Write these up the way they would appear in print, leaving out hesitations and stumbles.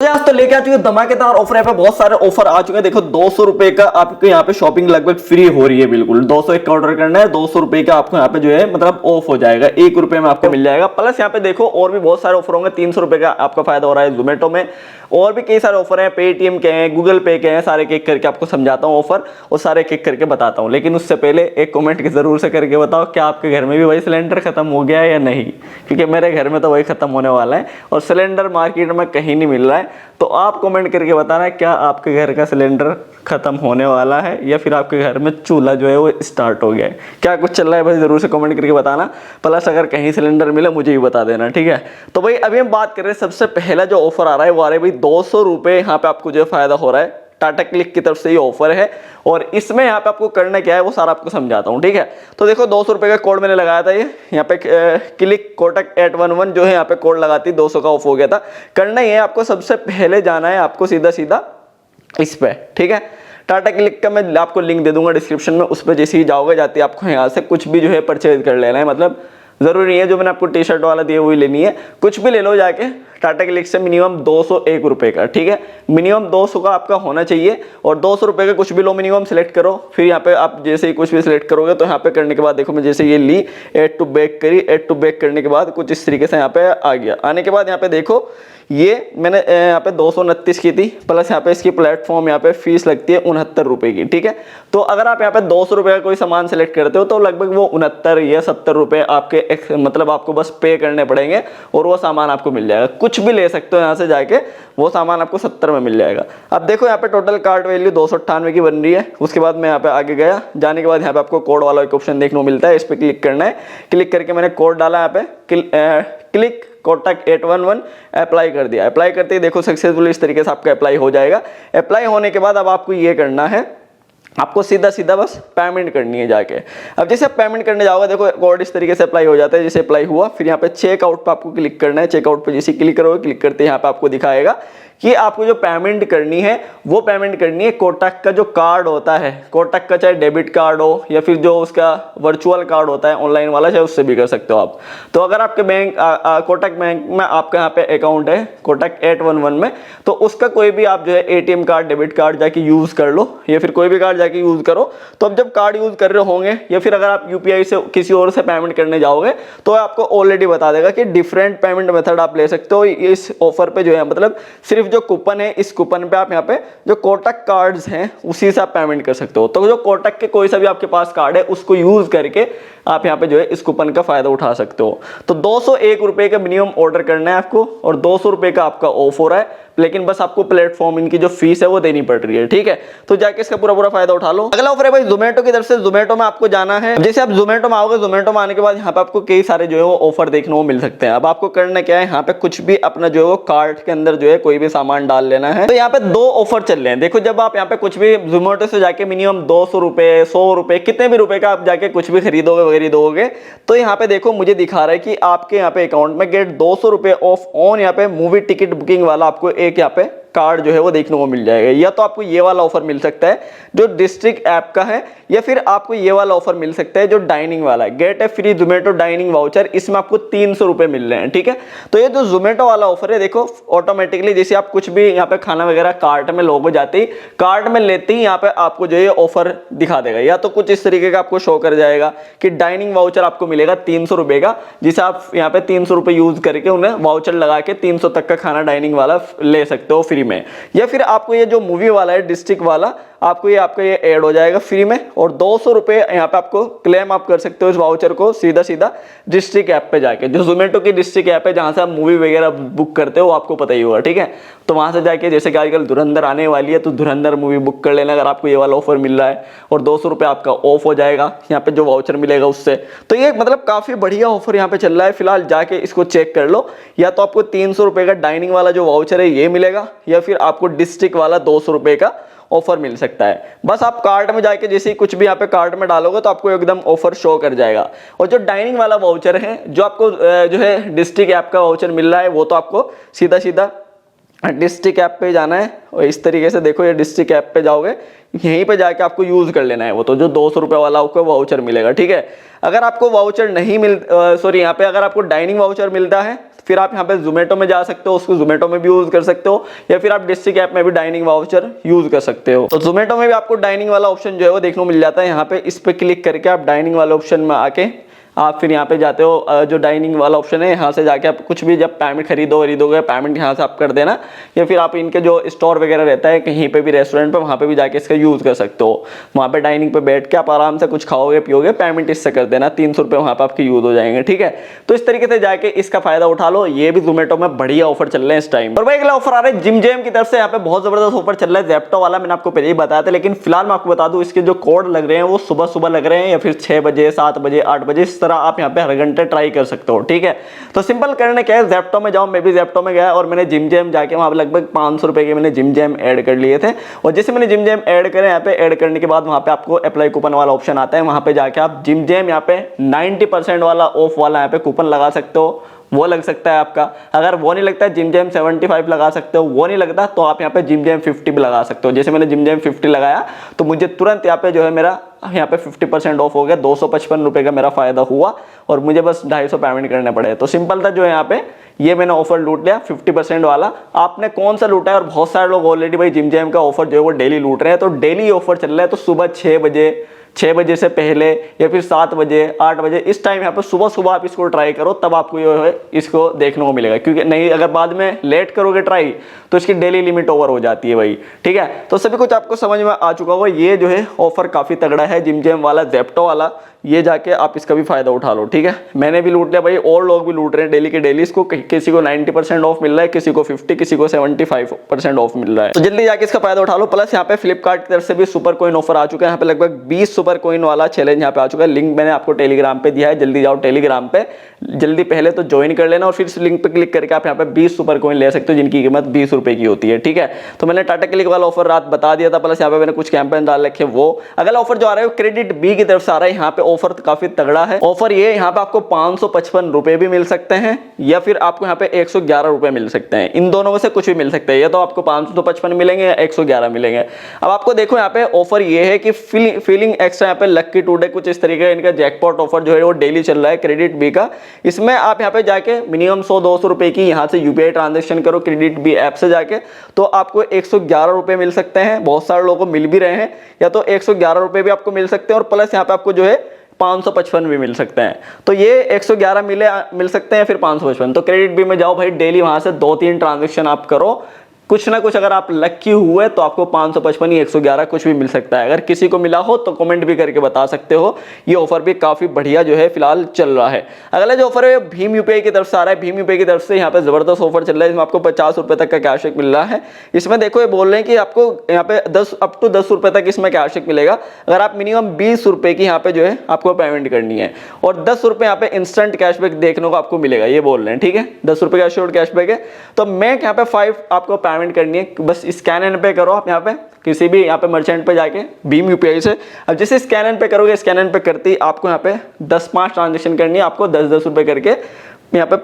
आज तो लेके आ चुके धमाकेदार ऑफर। यहाँ पे बहुत सारे ऑफर आ चुके हैं। देखो 200 रुपए का आपको यहाँ पे शॉपिंग लगभग फ्री हो रही है। बिल्कुल 201 का ऑर्डर करना है, 200 रुपए का आपको यहाँ पे जो है मतलब ऑफ हो जाएगा, 1 रुपए में आपको मिल जाएगा। प्लस यहाँ पे देखो और भी बहुत सारे ऑफर होंगे। 300 रुपए का आपका फायदा हो रहा है जोमेटो में, और भी कई सारे ऑफर हैं, पेटीएम के हैं, गूगल पे के हैं, सारे एक करके आपको समझाता हूँ ऑफर और सारे एक करके बताता हूँ। लेकिन उससे पहले एक कमेंट जरूर से करके बताओ क्या आपके घर में भी वही सिलेंडर खत्म हो गया है या नहीं, क्योंकि मेरे घर में तो वही खत्म होने वाला है और सिलेंडर मार्केट में कहीं नहीं मिल रहा है। तो आप कमेंट करके बताना है क्या आपके घर का सिलेंडर खत्म होने वाला है या फिर आपके घर में चूल्हा जो है वो स्टार्ट हो गया है, क्या कुछ चल रहा है भाई जरूर से कमेंट करके बताना। प्लस अगर कहीं सिलेंडर मिले मुझे भी बता देना, ठीक है। तो भाई अभी हम बात कर रहे हैं, सबसे पहला जो ऑफर आ रहा है वो आ रहा है भाई 200 रुपए। यहाँ पे आपको जो फायदा हो रहा है, टाटा क्लिक की तरफ से ये ऑफर है और इसमें यहाँ पे आपको करना क्या है वो सारा आपको समझाता हूँ, ठीक है। तो देखो 200 रुपए का कोड मैंने लगाया था, ये यहाँ पे क्लिक कोटक 811 जो है यहाँ पे कोड लगाती 200 का ऑफ हो गया था। करना ही है आपको, सबसे पहले जाना है आपको सीधा सीधा इस पे, ठीक है। टाटा क्लिक का मैं आपको लिंक दे दूंगा डिस्क्रिप्शन में, उस पर जैसे ही जाओगे जाते आपको यहाँ से कुछ भी जो है परचेज कर लेना है। मतलब जरूरी नहीं है जो मैंने आपको टी शर्ट वाला दिया वही लेनी है, कुछ भी ले लो जाके टाटा क्लिक से मिनिमम 201 रुपए का, ठीक है। मिनिमम 200 का आपका होना चाहिए और 200 रुपए का कुछ भी लो, मिनिमम सेलेक्ट करो। फिर यहाँ पे आप जैसे ही कुछ भी सिलेक्ट करोगे तो यहाँ पे करने के बाद देखो मैं जैसे ये ली ऐड टू बैक करी, ऐड टू बैक करने के बाद कुछ इस तरीके से यहाँ पे आ गया। आने के बाद यहाँ पे देखो ये मैंने यहाँ पे 229 की थी, प्लस यहाँ पे इसकी प्लेटफॉर्म यहाँ पे फीस लगती है 69 रुपए की, ठीक है। तो अगर आप यहाँ पे 200 रुपए का कोई सामान सेलेक्ट करते हो तो लगभग वो 69 या 70 रुपए आपके मतलब आपको बस पे करने पड़ेंगे और वो सामान आपको मिल जाएगा। कुछ भी ले सकते हो यहाँ से जाके, वो सामान आपको 70 में मिल जाएगा। अब देखो यहाँ पे टोटल कार्ट वैल्यू 298 की बन रही है। उसके बाद मैं यहाँ पे आगे गया, जाने के बाद यहाँ पे आपको कोड वाला एक ऑप्शन देखने को मिलता है, इस पर क्लिक करना है। क्लिक करके मैंने कोड डाला यहाँ पे क्लिक कोटक 811 अप्लाई कर दिया। अप्लाई करते ही देखो सक्सेसफुल इस तरीके से आपका अप्लाई हो जाएगा। अप्लाई होने के बाद अब आपको ये करना है, आपको सीधा सीधा बस पेमेंट करनी है जाके। अब जैसे आप पेमेंट करने जाओगे देखो कोड इस तरीके से अप्लाई हो जाता है। जैसे अप्लाई हुआ फिर यहाँ पे चेकआउट पे आपको क्लिक करना है। चेकआउट पे जैसे क्लिक करोगे, क्लिक करते यहाँ पे आपको दिखाएगा कि आपको जो पेमेंट करनी है वो पेमेंट करनी है कोटक का जो कार्ड होता है, कोटक का चाहे डेबिट कार्ड हो या फिर जो उसका वर्चुअल कार्ड होता है ऑनलाइन वाला, चाहे उससे भी कर सकते हो आप। तो अगर आपके बैंक कोटक बैंक में आपका यहाँ पे अकाउंट है कोटक 811 में, तो उसका कोई भी आप जो है एटीएम कार्ड डेबिट कार्ड जाके यूज कर लो या फिर कोई भी कार्ड जाके यूज करो। तो अब जब कार्ड यूज कर रहे होंगे या फिर अगर आप यूपीआई से किसी और से पेमेंट करने जाओगे तो आपको ऑलरेडी बता देगा कि डिफरेंट पेमेंट मेथड आप ले सकते हो इस ऑफर पे जो है। मतलब सिर्फ जो कूपन है इस कूपन पे आप यहाँ पे जो कोटक कार्ड्स हैं उसी से आप पेमेंट कर सकते हो। तो जो कोटक के कोई सा भी आपके पास कार्ड है उसको यूज करके आप यहाँ पे जो है इस कूपन का फायदा उठा सकते हो। तो 201 रुपए का मिनिमम ऑर्डर करना है आपको और 200 रुपए का आपका ऑफ हो रहा है, लेकिन बस आपको प्लेटफॉर्म इनकी जो फीस है वो देनी पड़ रही है, ठीक है। तो जाके इसका पूरा फायदा उठा लो। अगला ऑफर है भाई जोमेटो की तरफ से। जोमेटो में आपको जाना है, जैसे आप जोमेटो में आओगे, जोमेटो में आने के बाद यहाँ पे आपको कई सारे जो है वो ऑफर देखने को मिल सकते हैं। अब आपको करना क्या है, यहाँ पे कुछ भी अपना जो है वो कार्ट के अंदर जो है कोई भी सामान डाल लेना है। तो यहाँ पे दो ऑफर चल रहे हैं। देखो जब आप यहाँ पे कुछ भी जोमेटो से जाके मिनिमम 200 रुपए 100 रुपए कितने भी रुपए का आप जाके कुछ भी खरीदोगे तो यहाँ पे देखो मुझे दिखा रहा है कि आपके यहाँ पे अकाउंट में गेट 200 रुपए ऑफ ऑन यहाँ पे मूवी टिकट बुकिंग वाला आपको एक यहाँ पे कार्ड जो है वो देखने को मिल जाएगा। या तो आपको ये वाला ऑफर मिल सकता है जो डिस्ट्रिक्ट ऐप का है, या फिर आपको ये वाला ऑफर मिल सकता है जो डाइनिंग वाला है, गेट ए फ्री जोमेटो डाइनिंग वाउचर। इसमें आपको 300 रुपए मिल रहे हैं, ठीक है। तो ये जो जोमेटो वाला ऑफर है देखो ऑटोमेटिकली जैसे आप कुछ भी यहाँ पे खाना वगैरह कार्ट में लोगो जाते ही कार्ट में लेते ही यहाँ पे आपको जो है ऑफर दिखा देगा। या तो कुछ इस तरीके का आपको शो कर जाएगा कि डाइनिंग वाउचर आपको मिलेगा 300 रुपए का, जिसे आप यहाँ पे 300 रुपए यूज करके उन्हें वाउचर लगा के 300 तक का खाना डाइनिंग वाला ले सकते हो फ्री में। या फिर आपको ये जो मूवी वाला है डिस्ट्रिक्ट वाला आपको आपका ये ऐड हो जाएगा फ्री में और 200 रुपए यहाँ पे आपको क्लेम आप कर सकते हो इस वाउचर को सीधा सीधा डिस्ट्रिक्ट ऐप पे जाके। जो जोमेटो की डिस्ट्रिक्ट ऐप है जहां से आप मूवी वगैरह बुक करते हो आपको पता ही होगा, ठीक है। तो वहां से जाके जैसे कि आजकल धुरंधर आने वाली है तो धुरंधर मूवी बुक कर लेना अगर आपको ये वाला ऑफर मिल रहा है और 200 रुपए आपका ऑफ हो जाएगा यहाँ पे जो वाउचर मिलेगा उससे। तो ये मतलब काफी बढ़िया ऑफर यहाँ पे चल रहा है फिलहाल, जाके इसको चेक कर लो। या तो आपको 300 रुपए का डाइनिंग वाला जो वाउचर है ये मिलेगा या फिर आपको डिस्ट्रिक्ट वाला 200 रुपए का ऑफर मिल सकता है। बस आप कार्ट में जाके जैसे ही कुछ भी यहाँ पे कार्ट में डालोगे तो आपको एकदम ऑफर शो कर जाएगा। और जो डाइनिंग वाला वाउचर है जो आपको जो है डिस्ट्रिक्ट ऐप का वाउचर मिल रहा है वो तो आपको सीधा सीधा डिस्ट्रिक्ट ऐप पे जाना है और इस तरीके से देखो ये डिस्ट्रिक्ट ऐप पे जाओगे यहीं पे जाके आपको यूज कर लेना है वो तो जो 200 रुपए वाला आपको वाउचर मिलेगा, ठीक है। अगर आपको वाउचर नहीं यहाँ पे अगर आपको डाइनिंग वाउचर मिलता है फिर आप यहाँ पे जोमेटो में जा सकते हो, उसको जोमेटो में भी यूज कर सकते हो, या फिर आप डिस्ट्रिक्ट ऐप में भी डाइनिंग वाउचर यूज कर सकते हो। तो जोमेटो में भी आपको डाइनिंग वाला ऑप्शन जो है वो देखने को मिल जाता है। यहाँ पे इस पे क्लिक करके आप डाइनिंग वाले ऑप्शन में आके आप फिर यहाँ पे जाते हो, जो डाइनिंग वाला ऑप्शन है यहाँ से जाके आप कुछ भी जब पेमेंट खरीदोगे पेमेंट यहाँ से आप कर देना, या फिर आप इनके जो स्टोर वगैरह रहता है कहीं पे भी रेस्टोरेंट पे, वहाँ पे भी जाके इसका यूज़ कर सकते हो। वहाँ पे डाइनिंग पे बैठ के आप आराम से कुछ खाओगे पियोगे, पेमेंट इससे कर देना, 300 रुपये वहाँ पे आपके यूज़ हो जाएंगे। ठीक है, तो इस तरीके से जाके इसका फायदा उठा लो। ये भी जोमेटो में बढ़िया ऑफर चल रहे हैं इस टाइम। और भाई अगला ऑफर आ रहा है जिम जैम की तरफ से, यहाँ पे बहुत जबरदस्त ऑफर चल रहा है। ज़ेप्टो वाला मैंने आपको पहले ही बताया था, लेकिन फिलहाल मैं आपको बता दूं इसके जो कोड लग रहे हैं वो सुबह सुबह लग रहे हैं, या फिर 6 बजे 7 बजे 8 बजे, इस तरह आप यहाँ पे हर घंटे ट्राई कर सकते हो। ठीक है, तो सिंपल करने क्या है, ज़ेप्टो में जाओ, मैं भी ज़ेप्टो में गया और मैंने जिम जैम जाके वहाँ पे लगभग 500 रुपए के मैंने जिम जैम ऐड कर लिए थे। और जैसे मैंने जिम जैम ऐड करे, यहाँ पे ऐड करने के बाद वहाँ पे आपको अप्लाई कूपन वाला ऑप्शन आता है, वहाँ पे जाके आप जिम जैम यहाँ पे 90% वाला ऑफ वाला यहाँ पे कूपन लगा सकते हो, वो लग सकता है आपका। अगर वो नहीं लगता है, जिम जैम 75 लगा सकते हो, वो नहीं लगता तो आप यहाँ पे जिम जैम 50 भी लगा सकते हो। जैसे मैंने जिम जैम 50 लगाया तो मुझे तुरंत यहाँ पे जो है मेरा यहाँ पे 50% ऑफ हो गया, 255 रुपए का मेरा फायदा हुआ और मुझे बस 250 पेमेंट करने पड़े। तो सिंपल था जो है यहाँ पे ये मैंने ऑफर लूट लिया 50% वाला। आपने कौन सा लूटा है? और बहुत सारे लोग ऑलरेडी भाई जिम जैम का ऑफर जो है वो डेली लूट रहे हैं। तो डेली ऑफर चल रहा है, तो सुबह 6 बजे से पहले या फिर 7 बजे 8 बजे इस टाइम यहाँ पे सुबह सुबह आप इसको ट्राई करो, तब आपको ये है इसको देखने को मिलेगा। क्योंकि नहीं अगर बाद में लेट करोगे ट्राई तो इसकी डेली लिमिट ओवर हो जाती है भाई। ठीक है, तो सभी कुछ आपको समझ में आ चुका होगा। ये जो है ऑफर काफी तगड़ा है जिम जैम वाला, ज़ेप्टो वाला, ये जाके आप इसका भी फायदा उठा लो। ठीक है, मैंने भी लूट लिया भाई, और लोग भी लूट रहे हैं डेली के डेली इसको। किसी को 90% ऑफ मिल रहा है, किसी को 50, किसी को 75% ऑफ मिल रहा है। तो जल्दी जाके इसका फायदा उठा लो। प्लस यहाँ पे फ्लिपकार्ट की तरफ से भी सुपर कॉइन ऑफर आ चुका है। यहाँ पे लगभग 20 सुपर कॉइन वाला चैलेंज यहाँ पे आ चुका है। लिंक मैंने आपको टेलीग्राम पे दिया है, जल्दी जाओ टेलीग्राम पे, जल्दी पहले तो ज्वाइन कर लेना और फिर इस लिंक पे क्लिक करके आप यहाँ पे 20 सुपर कॉइन ले सकते हो, जिनकी कीमत 20 रुपए की होती है। ठीक है, तो मैंने टाटा क्लिक वाला ऑफर रात बता दिया था, प्लस यहाँ पे मैंने कुछ कैंपेन डाल रखे वो। अगला ऑफर जो आ रहा है क्रेडिट बी की तरफ से आ रहा है। यहाँ पे ऑफर काफी तगड़ा है। ऑफर ये यहाँ पे आपको 555 रुपए भी मिल सकते हैं, या फिर आपको यहाँ पे 111 रुपए मिल सकते हैं। इन दोनों में से कुछ भी मिल सकते हैं, या तो आपको 555 मिलेंगे या 111 मिलेंगे। अब आपको देखो यहाँ पे ऑफर ये है कि फीलिंग एक्स्ट्रा, यहाँ पे लक्की टुडे कुछ इस तरीके का इनका जैकपॉट ऑफर जो है वो डेली चल रहा है क्रेडिट बी का। इसमें आप यहाँ पे जाके मिनिमम 100-200 रुपए की यहाँ से यूपीआई ट्रांजेक्शन करो क्रेडिट बी ऐप से जाके, तो आपको 111 रुपए मिल सकते हैं। बहुत सारे लोगों को मिल भी रहे हैं, या तो 111 रुपए भी आपको मिल सकते हैं और प्लस यहाँ पे आपको जो है 555 भी मिल सकते हैं। तो ये 111 मिल सकते हैं, फिर 555। तो क्रेडिट बी में जाओ भाई, डेली वहां से 2-3 ट्रांजेक्शन आप करो, कुछ ना कुछ अगर आप लक्की हुए तो आपको 555 या 111 कुछ भी मिल सकता है। अगर किसी को मिला हो तो कमेंट भी करके बता सकते हो। ये ऑफर भी काफी बढ़िया जो है फिलहाल चल रहा है। अगला जो ऑफर है भीम यूपीआई की तरफ से आ रहा है। भीम यूपीआई की तरफ से यहाँ पे जबरदस्त ऑफर चल रहा है, इसमें आपको 50 रुपए तक का कैशबैक मिल रहा है। इसमें देखो ये बोल रहे हैं कि आपको यहाँ पे अप टू 10 रुपए तक इसमें कैशबैक मिलेगा, अगर आप मिनिमम 20 रुपए की यहाँ पे जो है आपको पेमेंट करनी है, और 10 रुपए यहाँ पे इंस्टेंट कैशबैक देखने को आपको मिलेगा, ये बोल रहे हैं। ठीक है, 10 रुपए का एश्योर्ड कैशबैक है। तो मैं यहाँ पे 5 आपको पेमेंट करनी है, बस स्कैन एंड पे करो आप यहाँ पे किसी भी यहाँ पे मर्चेंट पे जाके भीम यूपीआई से। अब जैसे स्कैन एंड पे करोगे, स्कैन एंड पे करती आपको यहाँ पे 10-5 ट्रांजेक्शन करनी है, आपको 10-10 रुपए करके यहाँ पे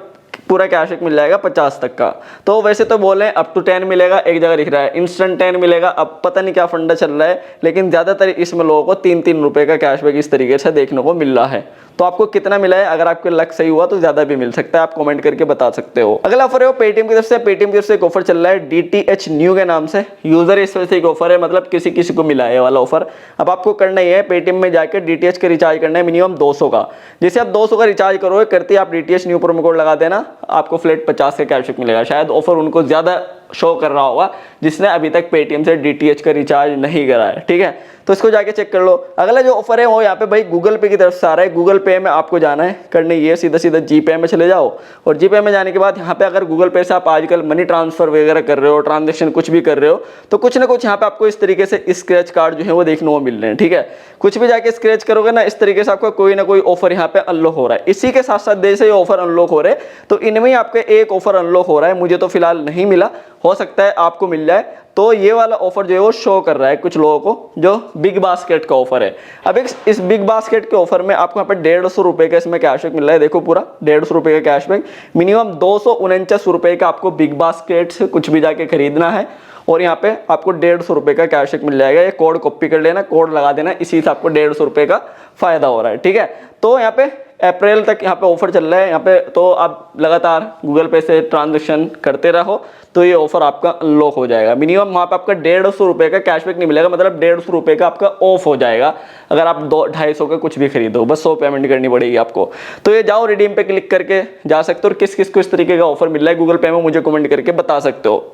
पूरा कैशबैक मिल जाएगा 50 तक का। तो वैसे तो बोले अप टू 10 मिलेगा, एक जगह लिख रहा है इंस्टेंट 10 मिलेगा। अब पता नहीं क्या फंडा चल रहा है, लेकिन ज्यादातर इसमें लोगों को 3-3 रुपए का कैशबैक इस तरीके से देखने को मिल रहा है। तो आपको कितना मिला है, अगर आपके लक सही हुआ तो ज्यादा भी मिल सकता है, आप कमेंट करके बता सकते हो। अगला ऑफर है वो पेटीएम की तरफ से। पेटीएम की तरफ से एक ऑफर चल रहा है DTH न्यू के नाम से, यूजर स्पेसिफिक ऑफर है, मतलब किसी किसी को मिला है वाला ऑफर। अब आपको करना ही है पेटीएम में जाकर DTH का रिचार्ज करना है मिनिमम 200 का। जैसे आप 200 का रिचार्ज करोगे, करते आप DTH न्यू प्रोमो कोड लगा देना, आपको फ्लैट 50 का कैशबैक मिलेगा। शायद ऑफर उनको ज्यादा शो कर रहा होगा जिसने अभी तक पेटीएम से DTH का रिचार्ज नहीं करा है। ठीक है, तो इसको जाके चेक कर लो। अगला जो ऑफर है वो यहाँ पे भाई गूगल पे की तरफ से आ रहा है। गूगल पे में आपको जाना है, करने ये सीधा सीधा जीपे में चले जाओ, और जीपे में जाने के बाद यहाँ पे अगर गूगल पे से आप आजकल मनी ट्रांसफर वगैरह कर रहे हो, ट्रांजेक्शन कुछ भी कर रहे हो, तो कुछ ना कुछ यहाँ पे आपको इस तरीके से स्क्रैच कार्ड जो है वो देखने को मिल रहे हैं। ठीक है, कुछ भी जाके स्क्रैच करोगे ना, इस तरीके से आपको कोई ना कोई ऑफर यहाँ पे अनलॉक हो रहा है। इसी के साथ साथ जैसे ये ऑफर अनलॉक हो रहे हैं, तो इनमें आपके एक ऑफर अनलॉक हो रहा है। मुझे तो फिलहाल नहीं मिला, हो सकता है आपको मिल जाए। तो ये वाला ऑफर जो है वो शो कर रहा है कुछ लोगों को, जो बिग बास्केट का ऑफर है। अब इस बिग बास्केट के ऑफर में आपको यहाँ पे 150 रुपए का इसमें कैशबैक मिल रहा है। देखो पूरा 150 रुपए का कैशबैक, मिनिमम 249 रुपए का आपको बिग बास्केट से कुछ भी जाके खरीदना है, और यहाँ पे आपको 150 रुपए का कैशबैक मिल जाएगा। ये कोड कॉपी कर लेना, कोड लगा देना, इसी से आपको 150 रुपए का फायदा हो रहा है। ठीक है, तो यहाँ पे अप्रैल तक यहाँ पे ऑफर चल रहा है यहाँ पे, तो आप लगातार गूगल पे से ट्रांजेक्शन करते रहो तो ये ऑफर आपका अनलॉक हो जाएगा। मिनिमम वहाँ पे आपका 150 रुपये का कैशबैक नहीं मिलेगा, मतलब 150 रुपये का आपका ऑफ हो जाएगा अगर आप 200-250 का कुछ भी खरीदो, बस 100 पेमेंट करनी पड़ेगी आपको। तो ये जाओ रिडीम पे क्लिक करके जा सकते हो, और किस किस को इस तरीके का ऑफर मिल रहा है गूगल पे में मुझे कमेंट करके बता सकते हो।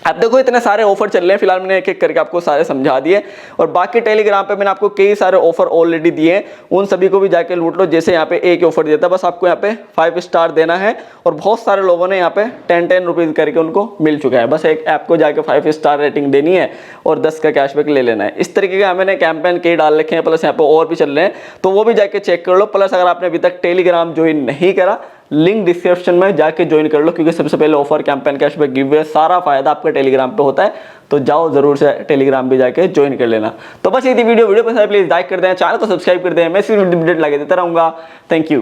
अब देखो इतने सारे ऑफर चल रहे हैं, फिलहाल मैंने एक एक करके आपको सारे समझा दिए, और बाकी टेलीग्राम पे मैंने आपको कई सारे ऑफर ऑलरेडी दिए हैं, उन सभी को भी जाके लूट लो। जैसे यहाँ पे एक ऑफर दिया था, बस आपको यहाँ पे 5 स्टार देना है, और बहुत सारे लोगों ने यहाँ पे 10 रुपीज़ करके उनको मिल चुका है। बस एक ऐप को जाके 5 स्टार रेटिंग देनी है और 10 का कैशबैक ले लेना है। इस तरीके का मैंने कैंपेन कई डाल रखे हैं, प्लस यहाँ पे और भी चल रहे हैं, तो वो भी जाके चेक कर लो। प्लस अगर आपने अभी तक टेलीग्राम ज्वाइन नहीं करा, लिंक डिस्क्रिप्शन में जाके ज्वाइन कर लो, क्योंकि सबसे पहले ऑफर, कैंपेन, कैशबैक, गिव सारा फायदा आपका टेलीग्राम पे होता है। तो जाओ जरूर से टेलीग्राम भी जाके ज्वाइन कर लेना। तो बस ये थी वीडियो पसंद है प्लीज लाइक कर दें, चैनल को सब्सक्राइब कर दें, मैं इसी अपडेट लगे देता रहूंगा। Thank you.